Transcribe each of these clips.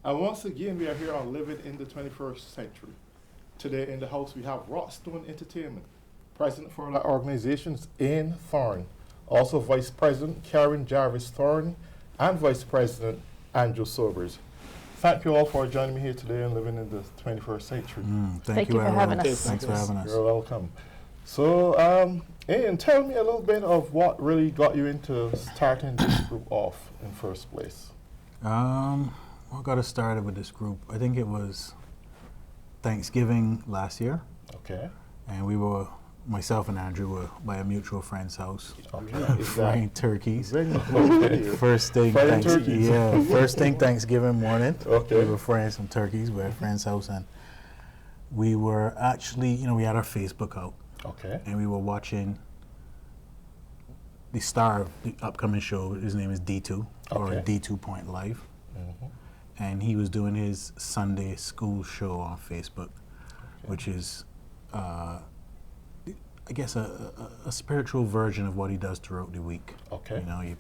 And once again, we are here on Living in the 21st Century. Today in the house, we have Rockstone Entertainment, President for the organizations Ian Thorne, also Vice President Karen Jarvis Thorne, and Vice President Andrew Sobers. Thank you all for joining me here today on Living in the 21st Century. Thank you for having us. Thanks for having us. You're welcome. So, Ian, tell me a little bit of what really got you into starting this group off in first place. What got us started with this group? I think it was Thanksgiving last year. Okay. And we were, myself and Andrew were by a mutual friend's house. Okay. Frying turkeys. Okay. First thing Thanksgiving morning. Okay. We were frying some turkeys. We were at a friend's house, and we were actually, we had our Facebook out. Okay. And we were watching the star of the upcoming show. His name is D2, or D2 Point Live. Mm-hmm. And he was doing his Sunday school show on Facebook, which is, I guess, a spiritual version of what he does throughout the week. Okay. You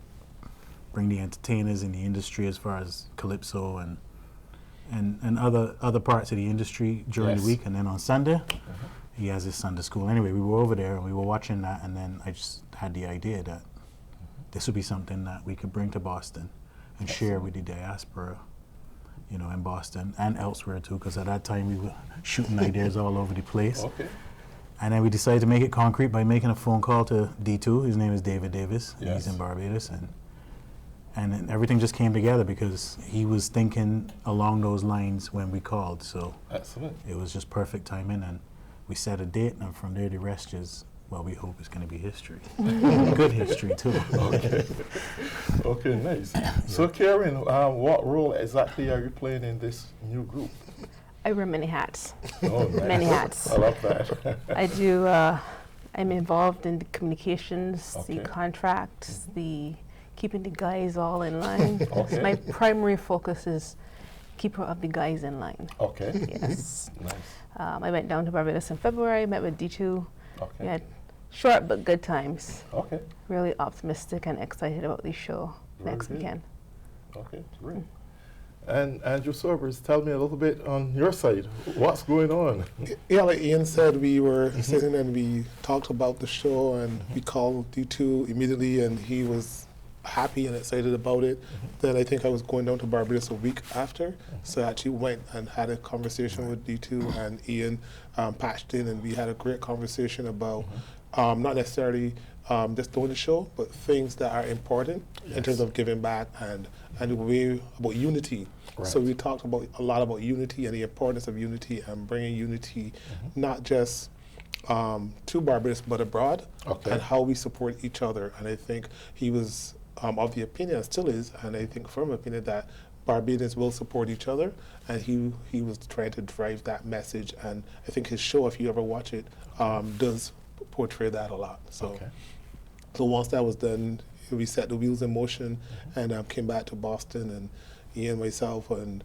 bring the entertainers in the industry as far as calypso and other parts of the industry during the week, and then on Sunday, he has his Sunday school. Anyway, we were over there and we were watching that, and then I just had the idea that this would be something that we could bring to Boston and share with the diaspora, in Boston and elsewhere too, because at that time we were shooting ideas all over the place. Okay. And then we decided to make it concrete by making a phone call to D2. His name is David Davis. Yes. He's in Barbados, and then everything just came together because he was thinking along those lines when we called. So Excellent. it was just perfect timing, and we set a date, and from there the rest is, well, we hope it's going to be history. Good history too. Okay. Okay, nice. So, Karen, what role exactly are you playing in this new group? I wear many hats. Oh, nice. Many hats. I love that. I do. I'm involved in the communications, Okay. the contracts, the keeping the guys all in line. Okay. My primary focus is keeper of the guys in line. Okay. Yes. Nice. I went down to Barbados in February. Met with D2. Okay. We had short but good times. Okay. Really optimistic and excited about the show next Very good. weekend. Okay, great. And Andrew Sobers, tell me a little bit on your side. What's going on? Yeah, like Ian said, we were sitting and we talked about the show, and we called D2 immediately, and he was happy and excited about it. Then I think I was going down to Barbados a week after, so I actually went and had a conversation with D2 and Ian, patched in, and we had a great conversation about not necessarily just doing the show, but things that are important in terms of giving back and the way about unity. Right. So we talked a lot about unity and the importance of unity and bringing unity, not just to Barbados but abroad, and how we support each other. And I think he was of the opinion, and still is, and I think firm opinion, that Barbadians will support each other, and he was trying to drive that message. And I think his show, if you ever watch it, does portray that a lot. So, so once that was done, we set the wheels in motion and came back to Boston, and Ian, myself, and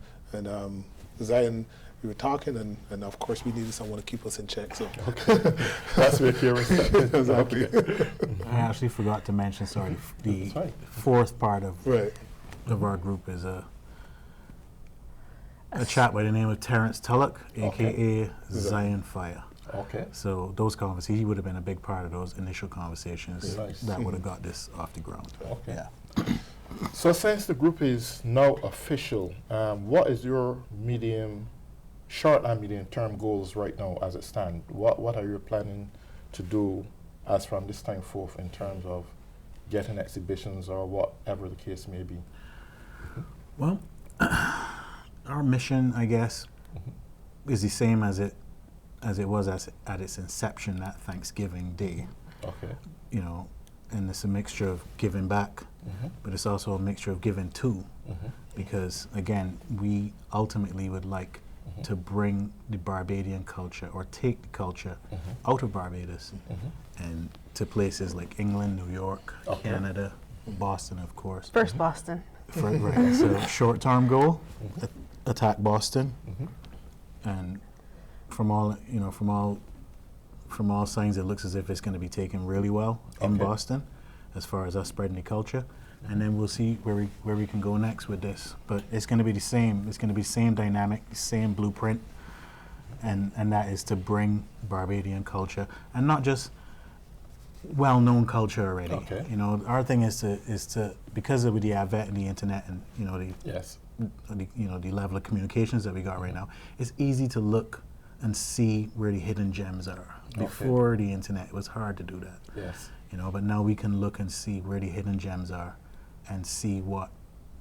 Zion, we were talking, and of course we needed someone to keep us in check. So That's where Karen started. exactly. I actually forgot to mention, the fourth part of Right. of our group is a chap by the name of Terrence Tullock, aka Zion Fire. Okay. So those conversations, he would have been a big part of those initial conversations Nice. that would have got this off the ground. Okay. Yeah. So since the group is now official, what is your short and medium term goals right now as it stands? What are you planning to do as from this time forth in terms of getting exhibitions or whatever the case may be? Well, our mission, I guess, is the same as it was at its inception, that Thanksgiving Day. Okay. And it's a mixture of giving back, but it's also a mixture of giving too, because again, we ultimately would like to bring the Barbadian culture, or take the culture out of Barbados and to places like England, New York, Canada, Boston, of course. First Boston. Right. So short-term goal, attack Boston, and from all signs, it looks as if it's going to be taken really well in Boston, as far as us spreading the culture. and then we'll see where we can go next with this. But it's going to be the same. It's going to be same dynamic, same blueprint, and that is to bring Barbadian culture, and not just well-known culture already. Okay. You know, our thing is to because of the advent of the internet and Yes. the level of communications that we got right now, it's easy to look and see where the hidden gems are. Before the internet, it was hard to do that. Yes. You know, but now we can look and see where the hidden gems are, and see what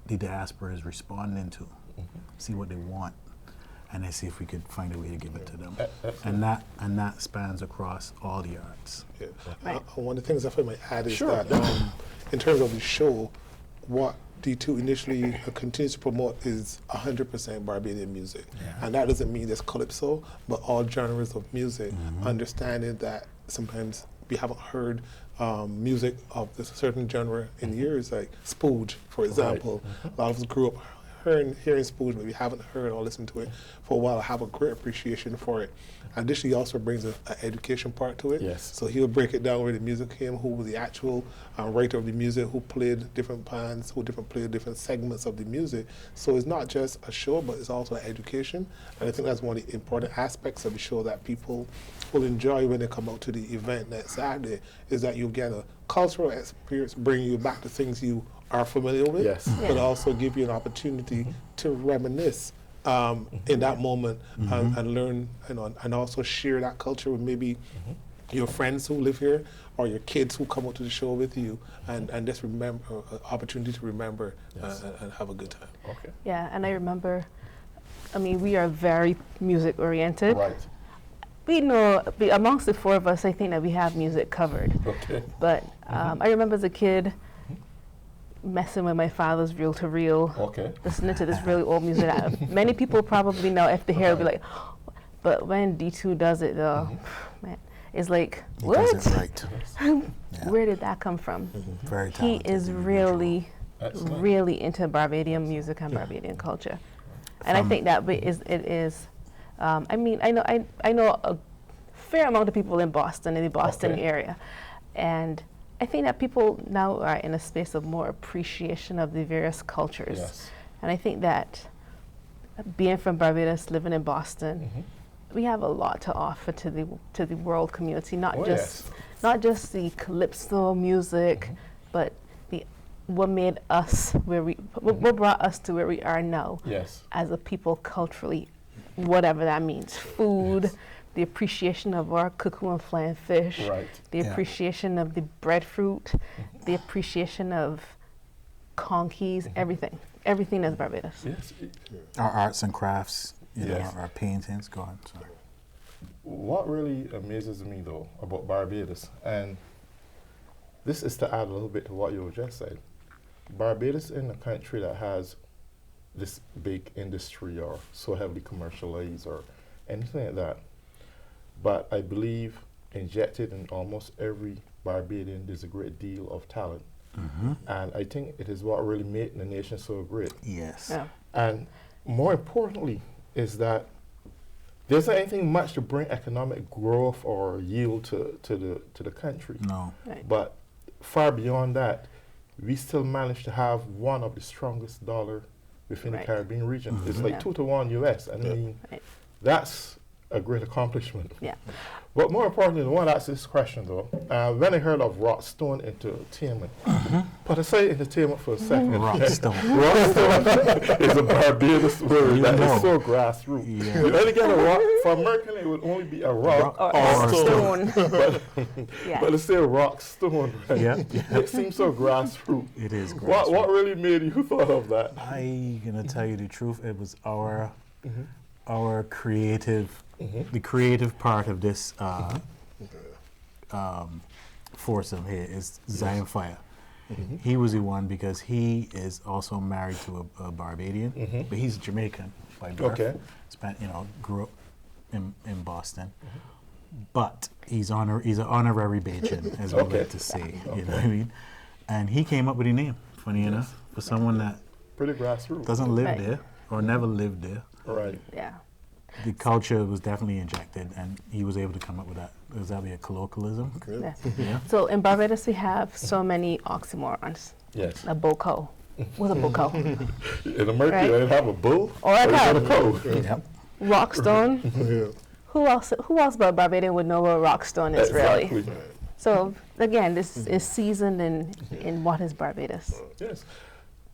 the diaspora is responding to, see what they want, and then see if we could find a way to give it to them. And that spans across all the arts. Yeah. Right. One of the things I might add is Sure. that in terms of the show, what D2 initially continues to promote is 100% Barbadian music. Yeah. And that doesn't mean there's calypso, but all genres of music, understanding that sometimes we haven't heard music of this certain genre in years, like Spooge, for example. A lot of us grew up hearing Spooge, but we haven't heard or listened to it for a while. I have a great appreciation for it. Additionally, he also brings an education part to it. Yes. So he'll break it down where the music came, who was the actual writer of the music, who played different bands, who played different segments of the music. So it's not just a show, but it's also an education. And I think that's one of the important aspects of the show that people will enjoy when they come out to the event next Saturday, is that you'll get a cultural experience, bringing you back to things you are familiar with, Yes. but also give you an opportunity to reminisce in that moment and learn, and also share that culture with maybe your friends who live here or your kids who come out to the show with you, and just remember, opportunity to remember and have a good time. Okay. Yeah, and I remember, I mean, we are very music oriented. Right. We know, amongst the four of us, I think that we have music covered. Okay. But I remember as a kid messing with my father's reel-to-reel, Okay. listening to this really old music that many people probably know, if they hear it, will be like, but when D2 does it, though, man, it's like, He what? does it right. Where did that come from? Very He talented is individual. really, Excellent. really into Barbadian music and Barbadian culture. And I think that it is, I mean, I know a fair amount of people in Boston, in the Boston Okay. area. And I think that people now are in a space of more appreciation of the various cultures. Yes. And I think that being from Barbados, living in Boston, we have a lot to offer to the world community, not Oh, just the calypso music, but what made us what brought us to where we are now Yes. as a people culturally, whatever that means. Food, Yes. the appreciation of our cuckoo and flying fish, Right. the Yeah. appreciation of the breadfruit, the appreciation of conkeys, everything is Barbados. Yes. Our arts and crafts, you Yes. know, our paintings. Go on. Sorry. What really amazes me, though, about Barbados, and this is to add a little bit to what you just said, Barbados is a country that has this big industry or so heavily commercialized or anything like that. But I believe injected in almost every Barbadian, there's a great deal of talent. And I think it is what really made the nation so great. Yes. Yeah. And more importantly is that there's not anything much to bring economic growth or yield to the country. No. Right. But far beyond that, we still manage to have one of the strongest dollar within Right. the Caribbean region. It's like Yeah. 2-to-1 US. I mean, Right. that's a great accomplishment. Yeah. But more importantly, I want to ask this question though. When I heard of Rockstone Entertainment, put aside entertainment for a second. Rockstone. Rockstone is a Barbados word You that know. is so grassroots. Yeah. You only get a rock, for American it would only be a rock Or or stone. but, Yeah. but let's say Rockstone. Right? Yeah. It seems so grassroots. It is. What really made you thought of that? I gonna tell you the truth. It was our creative, the creative part of this foursome here is Zion Fire. He was the one because he is also married to a Barbadian, but he's Jamaican by birth. Okay. Grew up in Boston, but he's an honorary Bajan, as we Okay. like to say. You know what I mean? And he came up with a name. Funny enough, for someone that Pretty grassroots. doesn't live Right. there or never lived there. Right. Yeah. The culture was definitely injected, and he was able to come up with that. Was that be a colloquialism? Yeah. Yeah. So in Barbados, we have so many oxymorons. Yes. a boco. What's a boco? In America, Right. they have a bull Or a you got a cow. cow. Yep. Rockstone. Yeah. Who else but Barbadian would know what Rockstone is really? Exactly. So again, this is seasoned in what is Barbados. Yes.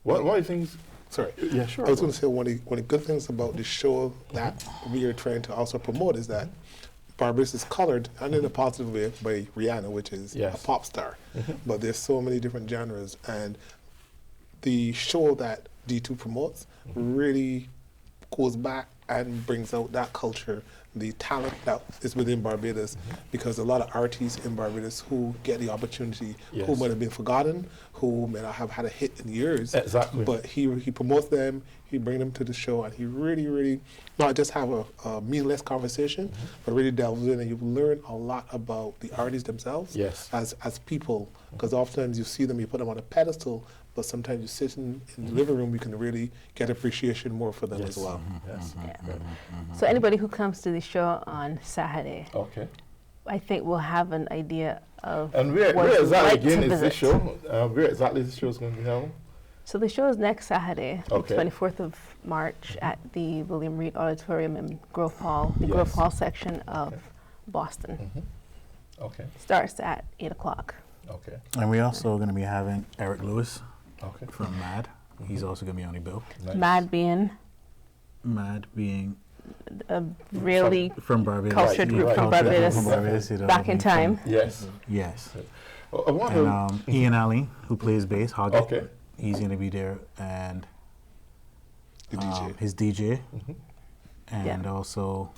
One of the things. Sorry. Yeah, sure. I was going to say one of the good things about the show that we are trying to also promote is that Barbados is colored, and in a positive way, by Rihanna, which is Yes. a pop star. But there's so many different genres, and the show that D2 promotes really goes back and brings out that culture, the talent that is within Barbados, because a lot of artists in Barbados who get the opportunity, who Yes. might have been forgotten, who may not have had a hit in years, Exactly. but he promotes them, he brings them to the show, and he really not just have a meaningless conversation, but really delves in, and you learn a lot about the artists themselves Yes. as people, because oftentimes you see them, you put them on a pedestal, but sometimes you sit in the living room, you can really get appreciation more for them Yes. as well. Yes. Yeah. Right. So anybody who comes to the show on Saturday, Okay. I think will have an idea of And where what it's exactly like again to is visit. this show? Where exactly is this show is going to be held? So the show is next Saturday, Okay. the 24th of March at the William Reed Auditorium in Grove Hall, the Grove Yes. Hall section of Okay. Boston. Okay. Starts at 8 o'clock. Okay. And we're also going to be having Eric Lewis Okay. from MAD. He's also going to be on the bill. Nice. Mad being MAD being a really from Barbados. cultured group from cultured Barbados, from Barbados, you know, back in from- time. Yes. Yes. I want to. And Ian Alley, who plays bass, Hoggett, Okay. he's going to be there, and The DJ, his DJ, Mhm. and Yeah. also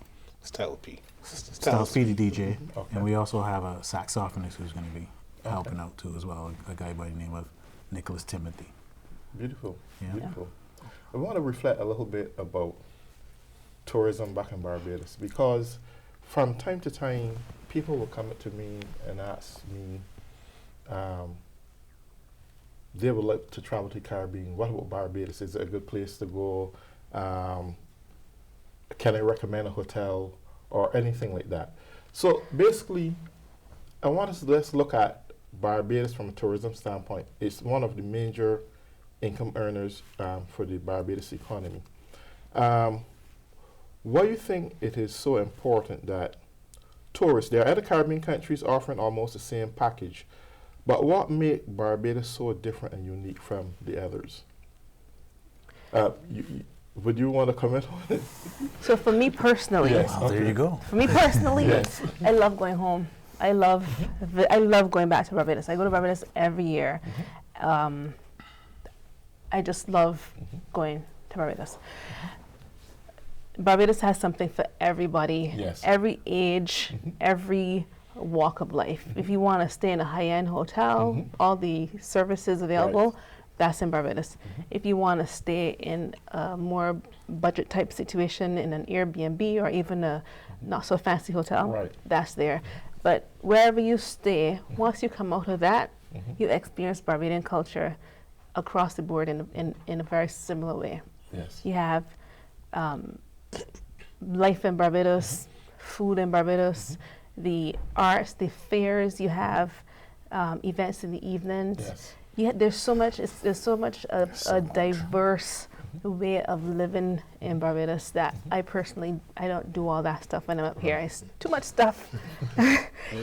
Style P. Styles P, the DJ. Okay. And we also have a saxophonist who's going to be helping out too as well, a guy by the name of Nicholas Timothy. Beautiful. Yeah. Beautiful. I want to reflect a little bit about tourism back in Barbados, because from time to time people will come up to me and ask me, they would like to travel to the Caribbean. What about Barbados? Is it a good place to go? Can I recommend a hotel or anything like that? So basically, I want us to let's look at Barbados from a tourism standpoint. It's one of the major income earners for the Barbados economy. Why do you think it is so important that tourists, there are other Caribbean countries offering almost the same package, but what makes Barbados so different and unique from the others? Would you want to comment on it? So for me personally, Yes. Well, there you go. for me personally, Yes. I love going home. I love going back to Barbados. I go to Barbados every year. I just love going to Barbados. Barbados has something for everybody, Yes. every age, every walk of life. If you want to stay in a high-end hotel, all the services available, that's in Barbados. If you want to stay in a more budget type situation in an Airbnb or even a not so fancy hotel, Right. that's there. But wherever you stay, once you come out of that, you experience Barbadian culture across the board in a very similar way. Yes. You have life in Barbados, food in Barbados, the arts, the fairs. You have events in the evenings. Yes. There's so much. There's so much a diverse way of living in Barbados that I personally I don't do all that stuff when I'm up here. It's too much stuff.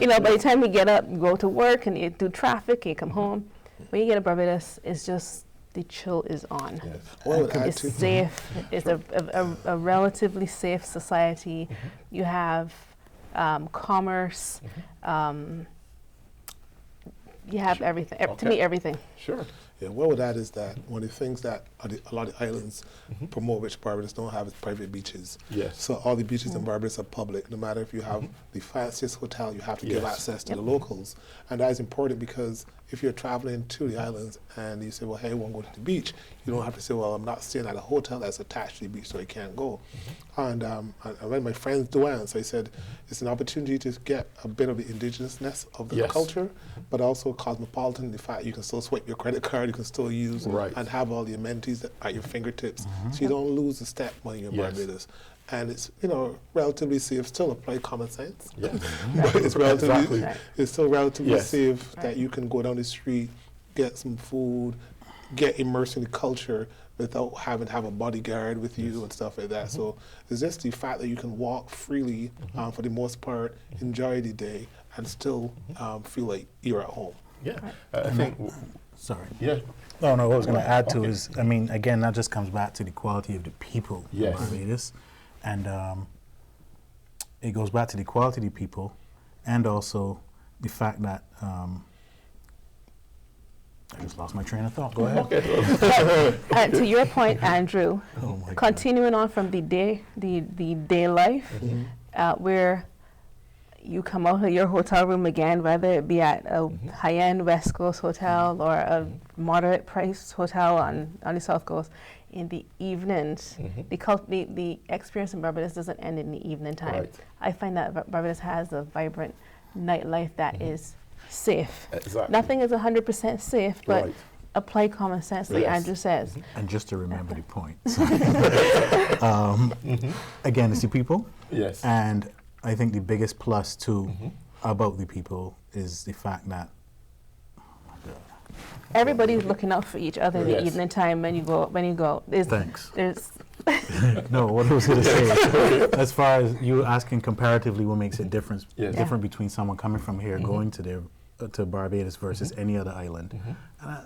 You know, by the time you get up, you go to work and you do traffic and you come home. When you get to Barbados, it's just the chill is on. Yes. Well, I would add It's to- safe. It's a relatively safe society. You have commerce. You have everything. To Okay. me, everything. Sure. Yeah, what with that is that one of the things that a lot of the islands promote, which Barbados don't have, is private beaches. Yes. So all the beaches in Barbados are public. No matter if you have the fanciest hotel, you have to give Yes. access to the locals. And that is important because if you're traveling to the islands and you say, well, hey, I want to go to the beach, you don't have to say, well, I'm not staying at a hotel that's attached to the beach, so I can't go. And I met my friends Duane, so I said, it's an opportunity to get a bit of the indigenousness of the Yes. culture, but also cosmopolitan, the fact you can still swipe your credit card, you can still use Right. and have all the amenities at your fingertips, so you don't lose a step when you're in Yes. Barbados. And it's, you know, relatively safe, still apply common sense, Yes. but it's relatively, Exactly. Right. it's still relatively Yes. safe Right. that you can go down the street, get some food, get immersed in the culture without having to have a bodyguard with you and stuff like that. So it's just the fact that you can walk freely for the most part, enjoy the day, and still feel like you're at home. Yeah, I think. Sorry. Yeah. No, what I was going to add to is, I mean, again, that just comes back to the quality of the people Yes. in Barbados. And it goes back to the quality of the people and also the fact that, I just lost my train of thought. Go ahead. And to your point, Andrew, Oh my God. continuing on from the day life, where you come out of your hotel room again, whether it be at a high-end West Coast hotel or a moderate-priced hotel on the South Coast, in the evenings, the experience in Barbados doesn't end in the evening time. Right. I find that Barbados has a vibrant nightlife that is safe. Exactly. Nothing is 100% safe, but Right. apply common sense, like Yes. Andrew says. And just to remember the point. Again, it's the people. Yes. And I think the biggest plus too about the people is the fact that Everybody's looking out for each other in the Yes. evening time when you go. Thanks. There's No, what I was going to say, as far as you asking comparatively what makes it Yes. different between someone coming from here going to Barbados versus any other island. And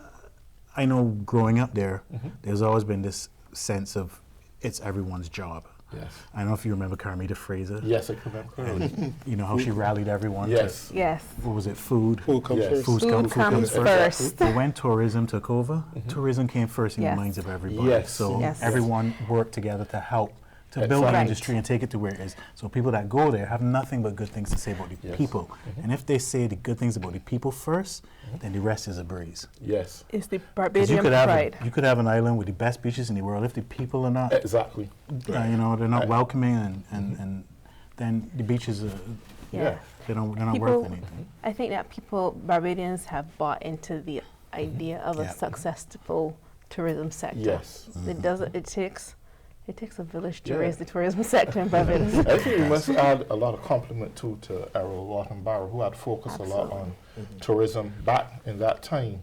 I know growing up there, there's always been this sense of it's everyone's job. Yes. I don't know if you remember Carmita Fraser. Yes, I can remember clearly. You know how she rallied everyone. Yes. yes. To, what was it? Food. Food comes Yes. first. Food comes first. But when tourism took over, tourism came first in Yes. the minds of everybody. Yes. So Yes. everyone worked together to help to build Right. the industry and take it to where it is. So people that go there have nothing but good things to say about the Yes. people. And if they say the good things about the people first, then the rest is a breeze. Yes. It's the 'Cause Barbadian pride. you could have an island with the best beaches in the world. If the people are not, Exactly. they're not welcoming, and then the beaches are, Yeah. they're not People- worth anything. I think that Barbadians have bought into the idea of a Yeah. successful tourism sector. Yes. It takes a village to Yeah. raise the tourism sector in Barbados. I think we must add a lot of compliment too to Errol Lawton Barrow, who had focused a lot on tourism back in that time.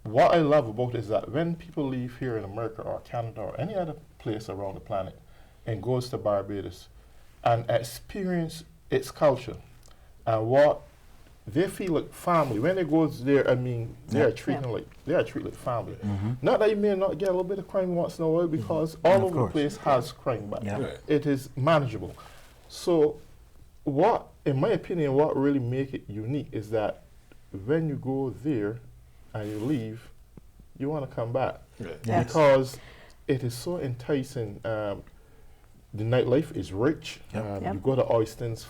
What I love about it is that when people leave here in America or Canada or any other place around the planet and goes to Barbados and experience its culture and what they feel like family. When they go there, I mean, they are treated like family. Not that you may not get a little bit of crime once in a while, because all Of over the course. place has crime, but Yeah. Right. it is manageable. So, what, in my opinion, what really make it unique is that when you go there and you leave, you want to come back Right. Yes. because it is so enticing. The nightlife is rich. Yep. You go to Oystons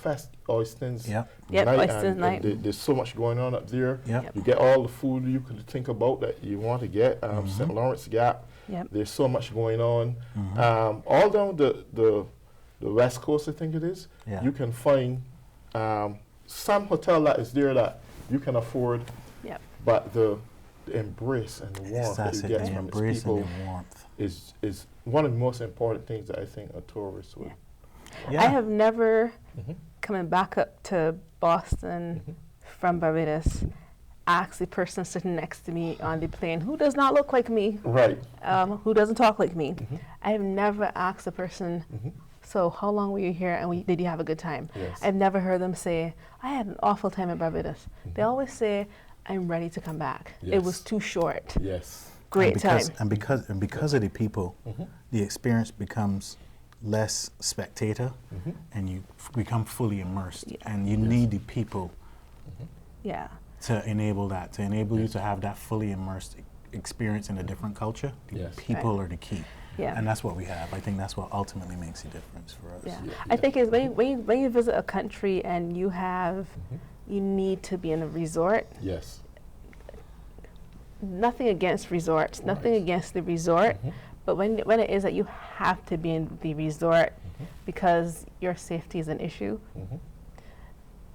Yep. Yep, night, Oystons and night. there's so much going on up there. Yep. You get all the food you could think about that you want to get. St. Lawrence Gap. Yep. There's so much going on. All down the West Coast, I think it is. Yeah. You can find some hotel that is there that you can afford, Yep. but the embrace and the warmth that That's you it, get the from its embrace people and the warmth. is one of the most important things that I think a tourist would. Yeah. I have never, coming back up to Boston from Barbados, asked the person sitting next to me on the plane, who does not look like me, Right. who doesn't talk like me. I have never asked a person, so how long were you here and did you have a good time? Yes. I've never heard them say, I had an awful time in Barbados. They always say, I'm ready to come back. It Yes. was too short. Yes. Great and time. because, of the people, the experience becomes less spectator, and you become fully immersed. Yeah. And you need the people Yeah. to enable that, to enable you to have that fully immersed experience in a different culture. The Yes. people are the key. Yeah. And that's what we have. I think that's what ultimately makes a difference for us. Yeah. Yeah. I think is when you visit a country and you have, you need to be in a resort. Yes. Nothing against resorts, nothing Right. against the resort, but when it is that you have to be in the resort because your safety is an issue,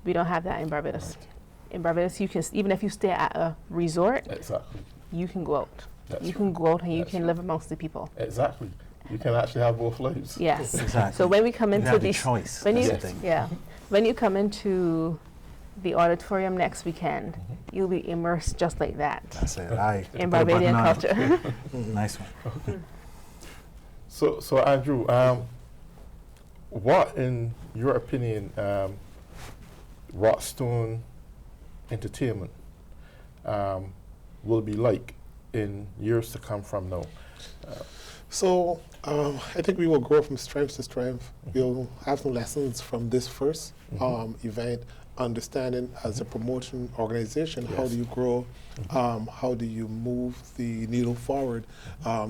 we don't have that in Barbados. Right. In Barbados, you can even if you stay at a resort, Exactly. you can go out. That's You can go out and you That's can right. live amongst the people. Exactly. You can actually have both lives. Yes. Exactly. So when we come You into have the these, choice. when That's you the thing. yeah, when you come into the auditorium next weekend, you'll be immersed just like that That's it. in Put a button Barbadian on it. culture. Nice one. So Andrew, what, in your opinion, Rockstone Entertainment will be like in years to come from now? So I think we will grow from strength to strength. We'll have some lessons from this first event, understanding as a promotion organization, how Yes. do you grow, how do you move the needle forward,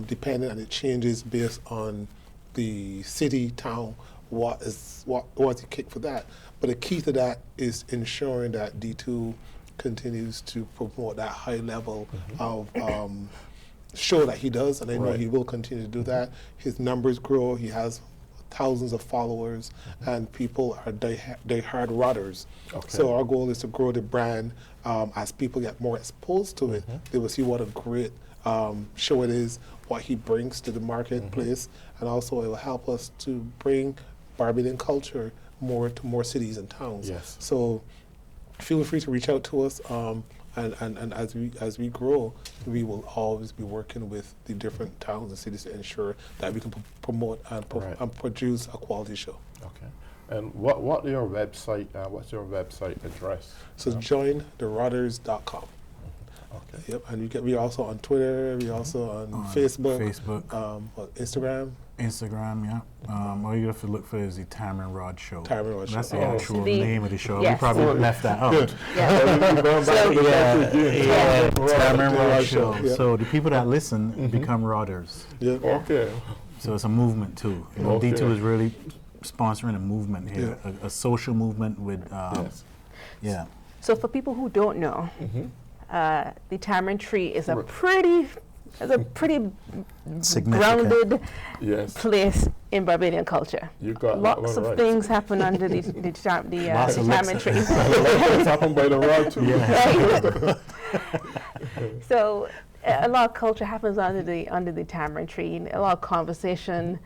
depending on it changes based on the city, town, what's the kick for that. But the key to that is ensuring that D2 continues to promote that high level of show that he does, and I know Right. he will continue to do that. His numbers grow. He has thousands of followers, and people are die-hard rodders. Okay. So our goal is to grow the brand. As people get more exposed to it, they will see what a great show it is, what he brings to the marketplace, and also it will help us to bring Barbadian culture more to more cities and towns. Yes. So feel free to reach out to us. And as we grow, we will always be working with the different towns and cities to ensure that we can promote and, Right. and produce a quality show. Okay. And what's your website address? So jointherodders.com. Okay. Yep, and we're also on Twitter. We're also on Facebook, Instagram. Instagram, yeah. All you have to look for is the Time and Rod Show. Time and Rod That's Show. the Oh. actual The- name of the show. yes. We probably left that out. Yeah. Going back to the Yeah, Rod Time and Rod Show. Show. Yeah. So the people that listen become Rodders. Yeah. Okay. So it's a movement too. You know, Okay. D2 is really sponsoring a movement here, a social movement with, Yes. yeah. So for people who don't know, the tamarind tree is a Right. pretty Significant. grounded Yes. place in Barbadian culture. You got that Lots one of right. things happen under the Lots of tamarind tree. It's happened by the rod too. Yeah. So a lot of culture happens under the tamarind tree. A lot of conversation.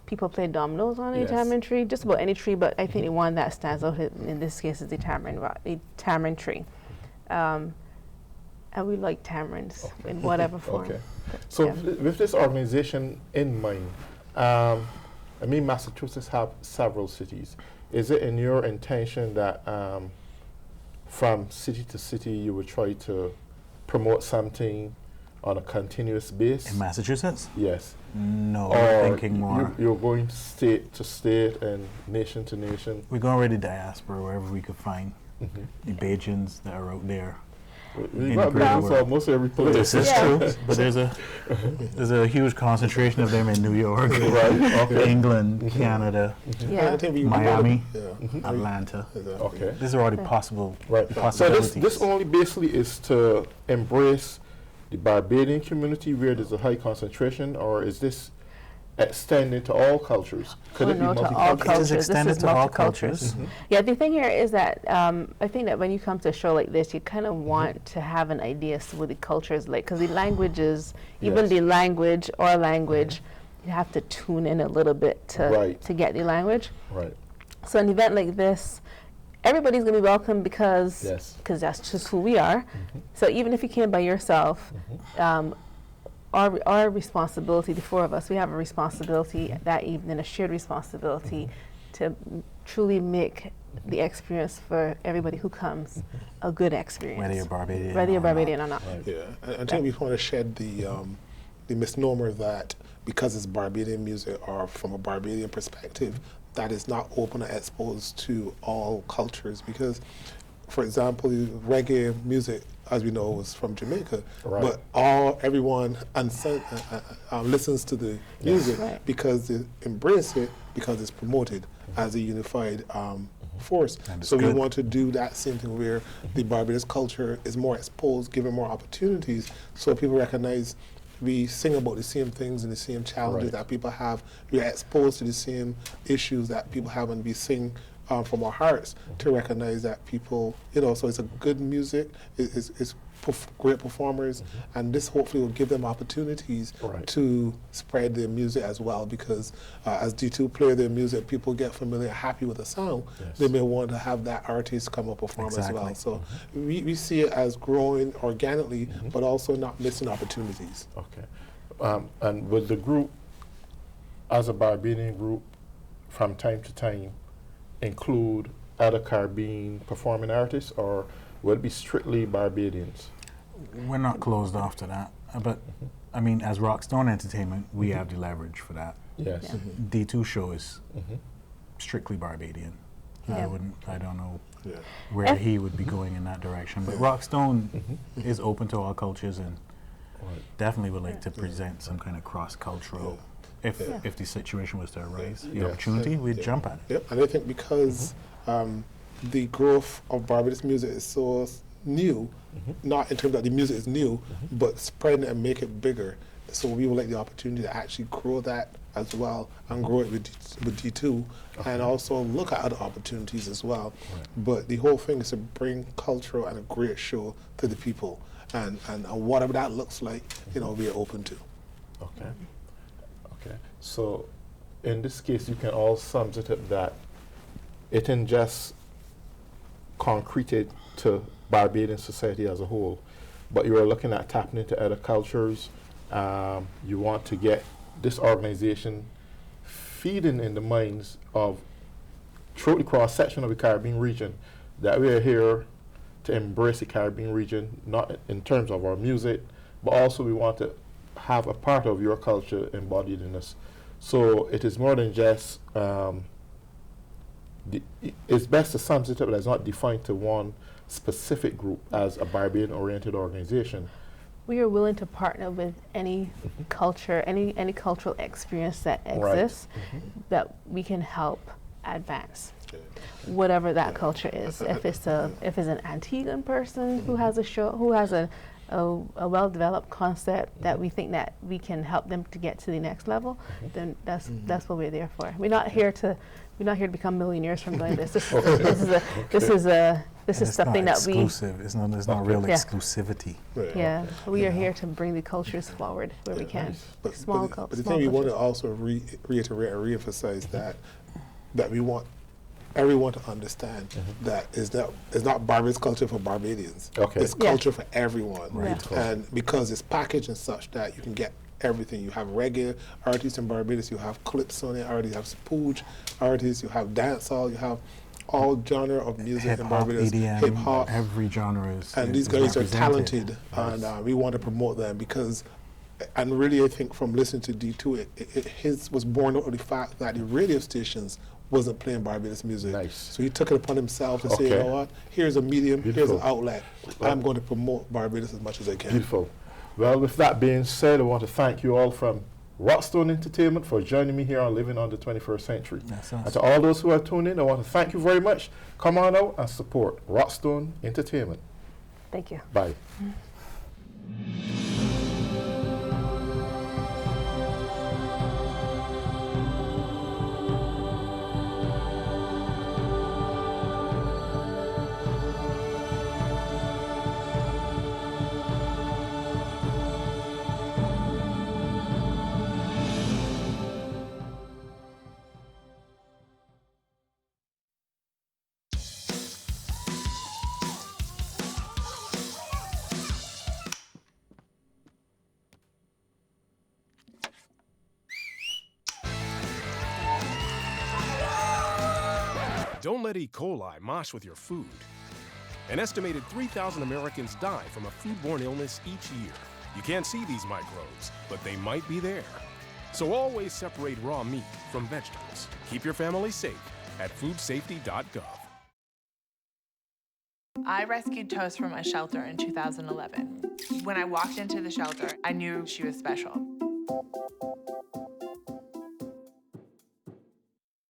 People play dominoes on the Yes. tamarind tree, just about any tree, but I think the one that stands out in this case is the tamarind tree. And we like tamarinds in whatever form. Okay. So Yeah. with this organization in mind, I mean, Massachusetts have several cities. Is it in your intention that from city to city you would try to promote something on a continuous basis? In Massachusetts? Yes. No, Or we're thinking more. You're going state to state and nation to nation. We're going already diaspora, wherever we could find the Bajans that are out there. You In got the greater Bajans world. almost every place. This is Yeah. true, but there's a huge concentration of them in New York, Right, okay. England, Canada, Yeah. I think we Miami, Yeah. Atlanta. Exactly. Okay. These are already possible Right. So possibilities. this only basically is to embrace the Barbadian community where there's a high concentration, or is this extending to all cultures? Could Oh, it be no, to all multicultural? It is cultures. This extended is to all multicultures. cultures. Yeah, the thing here is that I think that when you come to a show like this, you kind of want to have an idea as to what the culture is like, because the languages, even Yes. the language or language, you have to tune in a little bit to Right. to get the language. Right. So an event like this, everybody's going to be welcome because Yes. that's just who we are. So even if you came by yourself, our responsibility, the four of us, we have a responsibility that evening, a shared responsibility to truly make the experience for everybody who comes a good experience. Whether you're Barbadian, Whether you're or not. Barbadian or not. Right. Yeah, I think we want to shed the misnomer that because it's Barbadian music or from a Barbadian perspective, that is not open and exposed to all cultures. Because, for example, reggae music, as we know, was from Jamaica, Right. but everyone listens to the music Right. because they embrace it, because it's promoted as a unified force. And it's So we good. want to do that same thing where the Barbados culture is more exposed, given more opportunities, so people recognize we sing about the same things and the same challenges Right. that people have. We are exposed to the same issues that people have, and we sing from our hearts to recognize that people, so it's a good music. It's great performers, and this hopefully will give them opportunities to spread their music as well, because as D2 play their music, people get familiar, happy with the sound, they may want to have that artist come up perform as well. So we see it as growing organically, but also not missing opportunities. Okay. And with the group, as a Barbadian group, from time to time, include other Caribbean performing artists, or will it be strictly Barbadians? We're not closed off to that, but I mean, as Rockstone Entertainment, we have the leverage for that. Yes. Yeah. D2 show is strictly Barbadian. I don't know where he would be going in that direction, but Rockstone is open to all cultures and definitely would like to present some kind of cross-cultural. If the situation was to arise, the opportunity, we'd jump at it. Yep, and I think because the growth of Barbados music is so new, not in terms that the music is new, but spreading it and make it bigger. So we would like the opportunity to actually grow that as well, and grow it with D2, and also look at other opportunities as well. But the whole thing is to bring cultural and a great show to the people, and whatever that looks like, we are open to. Okay. Okay. So in this case, you can all sum it up that it isn't just concreted to Barbadian society as a whole, but you are looking at tapping into other cultures. You want to get this organization feeding in the minds of throughout the cross-section of the Caribbean region, that we are here to embrace the Caribbean region, not in terms of our music, but also we want to have a part of your culture embodied in us. So it is more than just, it's best to sum it up as not defined to one specific group as a Barbadian-oriented organization. We are willing to partner with any culture, any cultural experience that exists that we can help advance, whatever that culture is. If it's an Antiguan person who has a show, who has a well-developed concept that we think that we can help them to get to the next level, then that's what we're there for. We're not here to become millionaires from doing this. This is something that we. It's not real exclusivity. Yeah, we are here to bring the cultures forward where we can. But the thing we want to also reiterate and reemphasize that we want everyone to understand that it's not Barbados culture for Barbadians. It's culture for everyone. And because it's packaged and such that you can get everything. You have reggae artists in Barbados, you have calypso artists, you have spooge artists, you have dancehall, you have all genre of music in Barbados, hip hop, every genre is. And these guys are talented, and we want to promote them because, and really I think from listening to D2, his was born out of the fact that the radio stations wasn't playing Barbados music. So he took it upon himself to say, you know what, here's a medium, here's an outlet. I'm going to promote Barbados as much as I can. Beautiful. Well, with that being said, I want to thank you all from Rockstone Entertainment for joining me here on Living on the 21st Century. And to all those who are tuned in, I want to thank you very much. Come on out and support Rockstone Entertainment. Thank you. Bye. Don't let E. coli mosh with your food. An estimated 3,000 Americans die from a foodborne illness each year. You can't see these microbes, but they might be there. So always separate raw meat from vegetables. Keep your family safe at foodsafety.gov. I rescued Toast from a shelter in 2011. When I walked into the shelter, I knew she was special.